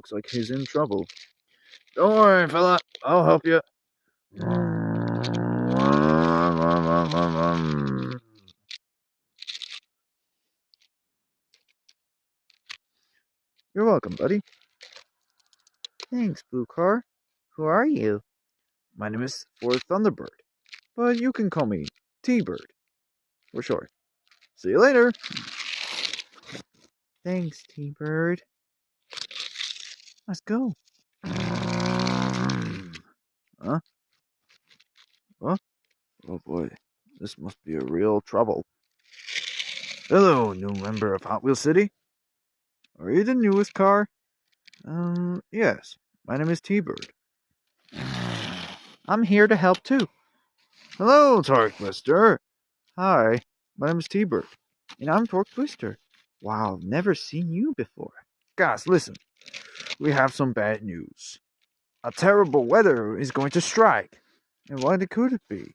Looks like he's in trouble. Don't worry, fella. I'll help you. You're welcome, buddy. Thanks, Blue Car. Who are you? My name is Thunderbird, but you can call me T-Bird for short. See you later. Thanks, T-Bird. Let's go. Huh? Huh? Oh boy, this must be a real trouble. Hello, new member of Hot Wheels City. Are you the newest car? Yes. My name is T-Bird. I'm here to help too. Hello, Torque Twister. Hi, My name is T-Bird. and I'm Torque Twister. Wow, never seen you before. Guys, listen. We have some bad news. A terrible weather is going to strike. And what could it be?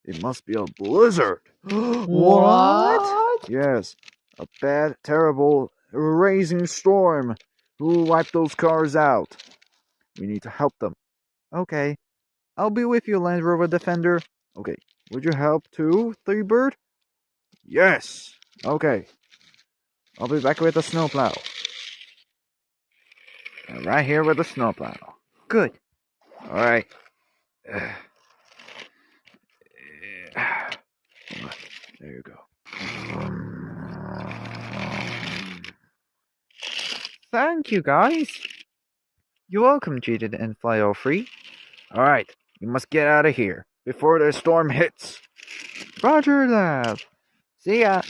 It must be a blizzard. What? Yes, a bad, terrible, raging storm. Who wiped those cars out? We need to help them. Okay, I'll be with you, Land Rover Defender. Okay, would you help too, Thunderbird? Yes. Okay. I'll be back with the snowplow. Right here with the snowplow. Good. All right. There you go. Thank you, guys. You're welcome, Jaded and Fly All Free. All right. You must get out of here before the storm hits. Roger that. See ya.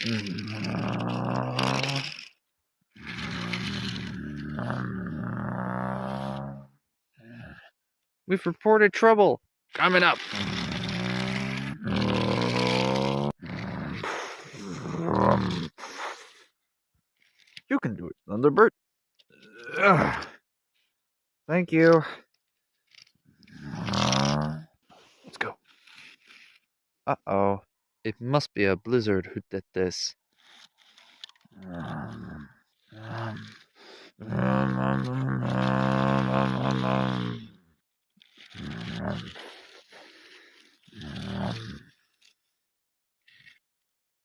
We've reported trouble. Coming up. You can do it, Thunderbird. Thank you. Let's go. Uh-oh. It must be a blizzard who did this.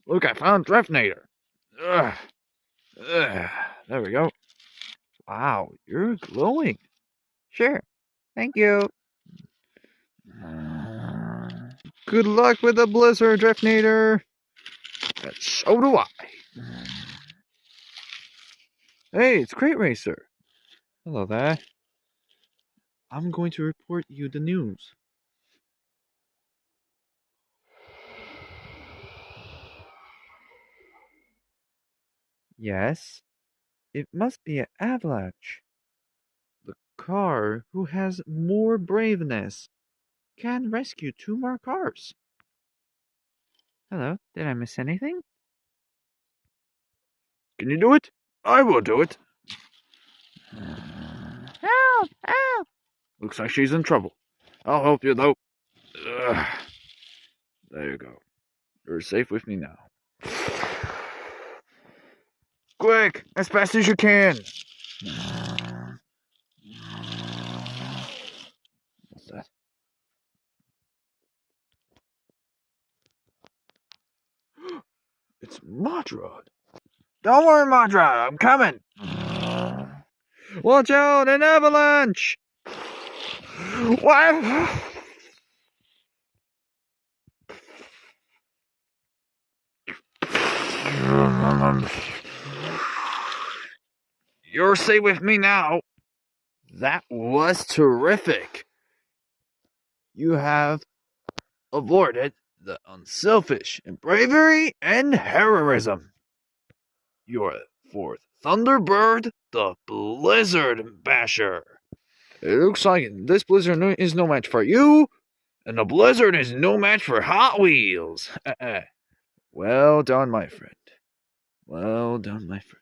Look, I found Drifnator. There we go. Wow, you're glowing. Sure. Thank you. Good luck with the blizzard, Drifnator. And so do I. Hey, it's Crate Racer. Hello there. I'm going to report you the news. Yes, it must be an avalanche. The car who has more braveness can rescue 2 more cars. Hello, did I miss anything? Can you do it? I will do it. Help! Help! Looks like she's in trouble. I'll help you, though. There you go. You're safe with me now. Quick! As fast as you can! What's that? It's Modrod. Don't worry, Modrod. I'm coming. Watch out, an avalanche! What? You're safe with me now. That was terrific. You have avoided the unselfish and bravery and heroism. You're for Thunderbird, the Blizzard Basher. It looks like this blizzard is no match for you, and the blizzard is no match for Hot Wheels. Well done, my friend. Well done, my friend.